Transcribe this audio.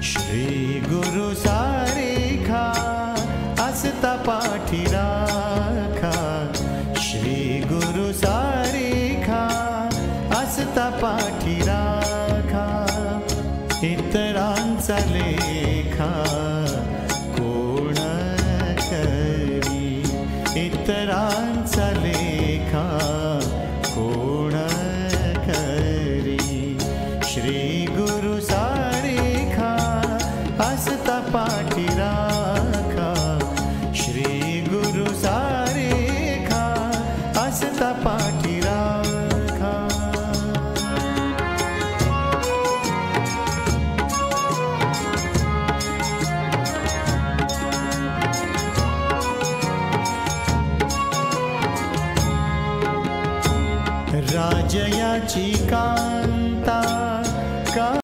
श्री गुरु सारेखा असता पाठी राखा, श्री गुरु सारेखा असता पाठी राखा, इतरांचा लेखा कोण करी, इतरांचा लेखा कोण करी, श्री गुरु सारेखा असता पाठी राखा, श्री गुरु सारेखा असता पाठी राखा। राजयाची का